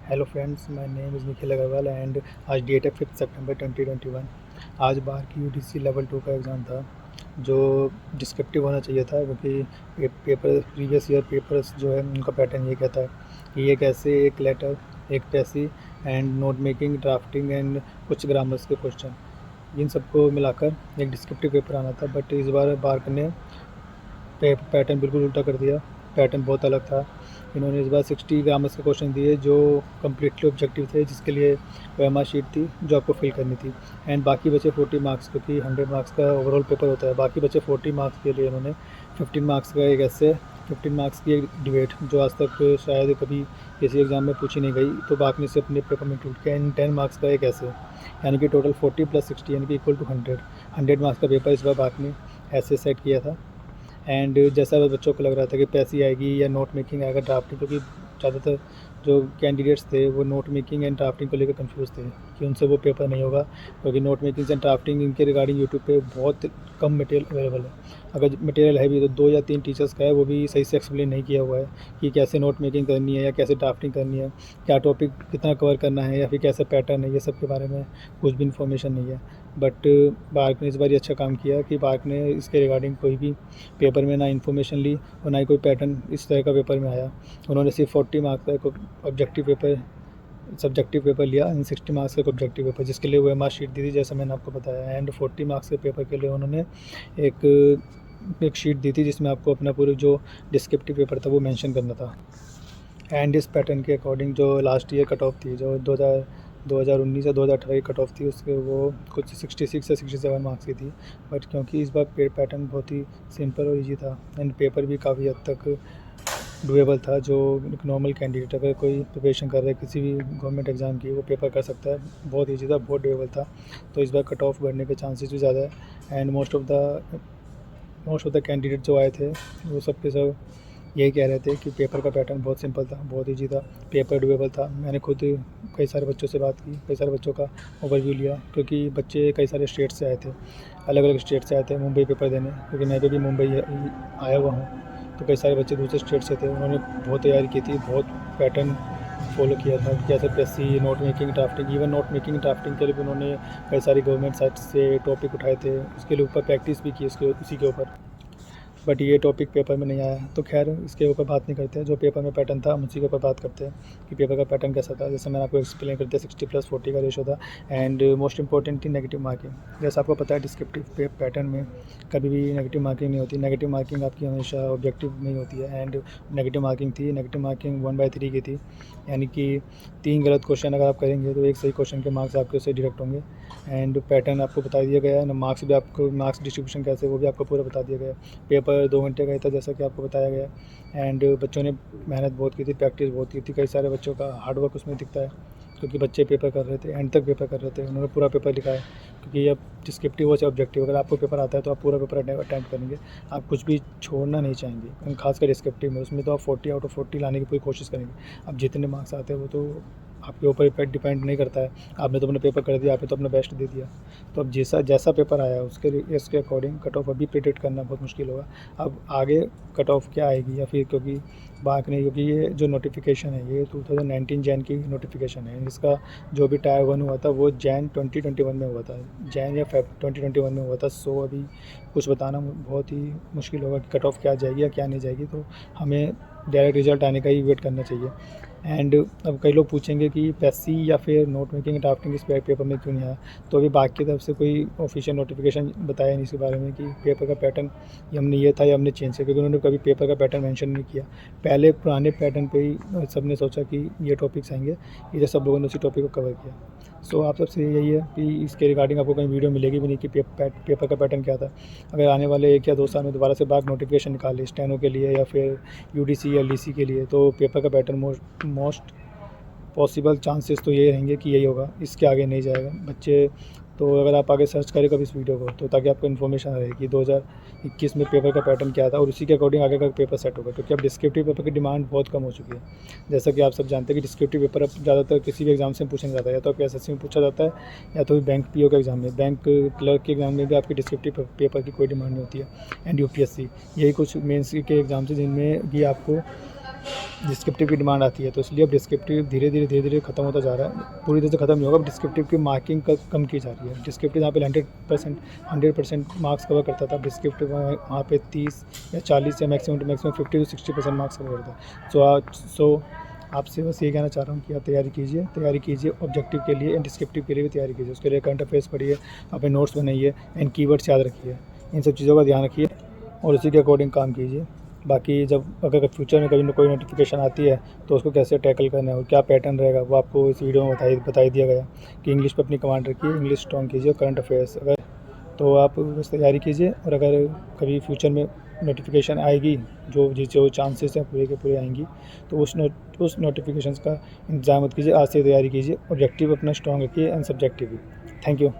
Hello friends, my name is Nikhil Agrawal and आज date है 5 सितंबर 2021। आज बार की यूडीसी लेवल 2 का एग्ज़ाम था जो डिस्क्रिप्टिव होना चाहिए था, क्योंकि पेपर प्रीवियस ईयर पेपर्स जो है उनका पैटर्न ये कहता है कि एक ऐसे, एक लेटर, एक precis and note making, drafting and कुछ ग्रामर्स के क्वेश्चन, इन सबको मिलाकर एक डिस्क्रिप्टिव पेपर आना था। बट इस बार बार्क ने पैटर्न बिल्कुल उल्टा कर दिया। पैटर्न बहुत अलग था। इन्होंने इस बार 60 ग्रामर्स के क्वेश्चन दिए जो कम्प्लीटली ऑब्जेक्टिव थे, जिसके लिए ओएमआर शीट थी जो आपको फिल करनी थी, एंड बाकी बचे 40 मार्क्स, क्योंकि 100 मार्क्स का ओवरऑल पेपर होता है। बाकी बचे 40 मार्क्स के लिए इन्होंने 15 मार्क्स का एक ऐसे, 15 मार्क्स की एक डिबेट जो आज तक शायद कभी किसी एग्ज़ाम में पूछी नहीं गई, तो बाकी ने से अपने पेपर में इंक्लूड किया। एंड 10 मार्क्स का एक ऐसे, यानी कि टोटल 40 + 60 यानी कि इक्वल टू 100 मार्क्स का पेपर इस बार बाकी ने ऐसे सेट किया था। एंड जैसा बच्चों को लग रहा था कि पैसी आएगी या नोट मेकिंग आएगा, ड्राफ्टिंग, क्योंकि ज़्यादातर जो कैंडिडेट्स थे वो नोट मेकिंग एंड ड्राफ्टिंग को लेकर कंफ्यूज थे कि उनसे वो पेपर नहीं होगा, क्योंकि नोट मेकिंग एंड ड्राफ्टिंग इनके रिगार्डिंग यूट्यूब पे बहुत कम मटेरियल अवेलेबल है। अगर मटेरियल है भी तो 2 या 3 टीचर्स का है, वो भी सही से एक्सप्लेन नहीं किया हुआ है कि कैसे नोट मेकिंग करनी है या कैसे ड्राफ्टिंग करनी है, क्या टॉपिक कितना कवर करना है या फिर कैसा पैटर्न है, ये सब के बारे में कुछ भी इन्फॉर्मेशन नहीं है। बट बार्क ने इस बार अच्छा काम किया कि बार्क ने इसके रिगार्डिंग कोई भी पेपर में ना इन्फॉर्मेशन ली और ना ही कोई पैटर्न इस तरह का पेपर में आया। उन्होंने सिर्फ 40 मार्क्स का एक ऑब्जेक्टिव पेपर, सब्जेक्टिव पेपर लिया एंड 60 मार्क्स का एक ऑब्जेक्टिव पेपर, जिसके लिए वो ओएमआर शीट दी थी जैसा मैंने आपको बताया। एंड 40 मार्क्स के पेपर के लिए उन्होंने एक शीट दी थी जिसमें आपको अपना पूरा जो डिस्क्रिप्टिव पेपर था वो मेंशन करना था। एंड इस पैटर्न के अकॉर्डिंग जो लास्ट ईयर कट ऑफ थी, जो 2019 या 2018 की कट ऑफ थी, उसके वो कुछ 66 या 67 मार्क्स की थी। बट क्योंकि इस बार पैटर्न बहुत ही सिंपल और ईजी था एंड पेपर भी काफ़ी हद तक डुएबल था, जो एक नॉर्मल कैंडिडेट अगर कोई प्रिपरेशन कर रहा है किसी भी गवर्नमेंट एग्ज़ाम की, वो पेपर कर सकता है। बहुत ईजी था, बहुत डुएबल था, तो इस बार कट ऑफ बढ़ने के चांसेस भी ज़्यादा है। And most of the candidate जो आए थे वो सब के सब यही कह रहे थे कि पेपर का पैटर्न बहुत सिंपल था, बहुत ईजी था, पेपर डुएबल था। मैंने खुद कई सारे बच्चों से बात की, कई सारे बच्चों का ओवरव्यू लिया, क्योंकि बच्चे कई सारे स्टेट से आए थे, अलग अलग स्टेट से आए थे मुंबई पेपर देने, क्योंकि मैं भी मुंबई आया हुआ हूँ। तो कई सारे बच्चे दूसरे स्टेट से थे, उन्होंने बहुत तैयारी की थी, बहुत पैटर्न फॉलो किया था, जैसे precis, note making, drafting. Even note making drafting के लिए भी उन्होंने कई सारी गवर्नमेंट साइट से टॉपिक उठाए थे, उसके लिए ऊपर प्रैक्टिस भी की उसी के ऊपर। बट ये टॉपिक पेपर में नहीं आया, तो खैर इसके ऊपर बात नहीं करते हैं। जो पेपर में पैटर्न था हम उसी के ऊपर बात करते हैं कि पेपर का पैटर्न कैसा था। जैसे मैंने आपको एक्सप्लेन कर दिया, 60+40 का रेशो था। एंड मोस्ट इंपॉर्टेंट थी नेगेटिव मार्किंग। जैसे आपको पता है डिस्क्रिप्टिव पैटर्न में कभी भी नेगेटिव मार्किंग नहीं होती। नेगेटिव मार्किंग आपकी हमेशा ऑब्जेक्टिव नहीं होती है। एंड नेगेटिव मार्किंग थी, नेगेटिव मार्किंग 1/3 की थी, यानी कि 3 गलत क्वेश्चन अगर आप करेंगे तो एक सही क्वेश्चन के मार्क्स आपके उससे डिडक्ट होंगे। एंड पैटर्न आपको बता दिया गया है ना, मार्क्स भी आपको, मार्क्स डिस्ट्रीब्यूशन कैसे वो भी आपको पूरा बता दिया गया है। पेपर 2 घंटे का ही था जैसा कि आपको बताया गया। एंड बच्चों ने मेहनत बहुत की थी, प्रैक्टिस बहुत की थी, कई सारे बच्चों का हार्डवर्क उसमें दिखता है, क्योंकि बच्चे पेपर कर रहे थे, एंड तक पेपर कर रहे थे, उन्होंने पूरा पेपर लिखा है। क्योंकि अब डिस्क्रिप्टिव हो चाहे ऑब्जेक्टिव, अगर आपको पेपर आता है तो आप पूरा पेपर अटैम्प्ट करेंगे, आप कुछ भी छोड़ना नहीं चाहेंगे। खासकर डिस्क्रिप्टिव में, उसमें तो आप 40 आउट ऑफ 40 लाने की पूरी कोशिश करेंगे। अब जितने मार्क्स आते हैं वो तो आपके ऊपर डिपेंड नहीं करता है, आपने तो अपना पेपर कर दिया, आपने तो अपना बेस्ट दे दिया। तो अब जैसा जैसा पेपर आया इसके अकॉर्डिंग कट ऑफ अभी प्रिडिक्ट करना बहुत मुश्किल होगा। अब आगे कट ऑफ क्या आएगी, या फिर क्योंकि क्योंकि ये जो नोटिफिकेशन है ये 2019 जैन की नोटिफिकेशन है। इसका जो भी टायर 1 हुआ था वो जैन 2021 में हुआ था, जैन या फेब 2021 में हुआ था। सो अभी कुछ बताना बहुत ही मुश्किल होगा कि कट ऑफ क्या जाएगी या क्या नहीं जाएगी, तो हमें डायरेक्ट रिजल्ट आने का ही वेट करना चाहिए। एंड अब कई लोग पूछेंगे कि पैसी या फिर नोट मेकिंग ड्राफ्टिंग इस पेपर में क्यों नहीं आया, तो अभी बाकी की तरफ से कोई ऑफिशियल नोटिफिकेशन बताया नहीं इसके बारे में कि पेपर का पैटर्न हमने ये था या हमने चेंज किया, क्योंकि उन्होंने कभी पेपर का पैटर्न मेंशन नहीं किया। पहले पुराने पैटर्न पे ही सबने सोचा कि ये टॉपिक्स आएंगे, इधर सब लोगों ने उसी टॉपिक को कवर किया। सो आप सबसे यही है कि इसके रिगार्डिंग आपको कहीं वीडियो मिलेगी भी नहीं कि पेपर का पैटर्न क्या था। अगर आने वाले 1 या 2 साल में दोबारा से बाग नोटिफिकेशन निकाले स्टेनो के लिए या फिर यूडीसी या एलडीसी के लिए, तो पेपर का पैटर्न मोस्ट पॉसिबल चांसेस तो ये रहेंगे कि यही होगा, इसके आगे नहीं जाएगा बच्चे। तो अगर आप आगे सर्च करें कभी इस वीडियो को, तो ताकि आपको इन्फॉर्मेशन रहे कि 2021 में पेपर का पैटर्न क्या था और उसी के अकॉर्डिंग आगे का पेपर सेट होगा। क्योंकि अब डिस्क्रिप्टिव पेपर की डिमांड बहुत कम हो चुकी है। जैसा कि आप सब जानते हैं कि डिस्क्रिप्टिव पेपर अब ज़्यादातर किसी भी एग्जाम से पूछा नहीं जाता है, या तो आपके एसएससी में पूछा जाता है या तो बैंक पीओ के एग्जाम में, बैंक क्लर्क के एग्जाम में भी आपकी डिस्क्रिप्टिव पेपर की कोई डिमांड नहीं होती है। एंड यूपीएससी, यही कुछ मेंस के एग्जाम से जिनमें भी आपको डिस्क्रिप्टिव की डिमांड आती है, तो इसलिए अब डिस्क्रिप्टिव धीरे धीरे ख़त्म होता जा रहा है। पूरी तरह से ख़त्म नहीं होगा, अब डिस्क्रिप्टिव की मार्किंग कम की जा रही है। डिस्क्रिप्टिव जहाँ पे 100% मार्क्स कवर करता था, डिस्क्रिप्टिव वहाँ पे 30 या 40 या maximum to maximum 50 to 60% marks cover करता है। सो आपसे बस ये कहना चाह रहा हूँ कि आप तैयारी कीजिए ऑब्जेक्टिव के लिए एंड डिस्क्रिप्टिव के लिए भी तैयारी कीजिए। उसके लिए करंट अफेयर्स पढ़िए, अपने नोट्स बनाइए एंड कीवर्ड्स याद रखिए। इन सब चीज़ों का ध्यान रखिए और उसी के अकॉर्डिंग काम कीजिए। बाकी जब अगर फ्यूचर में कभी न कोई नोटिफिकेशन आती है तो उसको कैसे टैकल करना है और क्या पैटर्न रहेगा, वो आपको इस वीडियो में बता दिया गया कि इंग्लिश पे अपनी कमांड रखिए, इंग्लिश स्ट्रॉन्ग कीजिए। करंट अफेयर्स अगर तो आप बस तैयारी कीजिए, और अगर कभी फ्यूचर में नोटिफिकेशन आएगी जो चांसेस हैं पूरे के पूरे आएंगी, तो उस नोटिफिकेशंस का इंतज़ार मत कीजिए, आज से तैयारी कीजिए। ऑब्जेक्टिव अपना स्ट्रॉन्ग रखिए एंड सब्जेक्टिव भी। Thank you.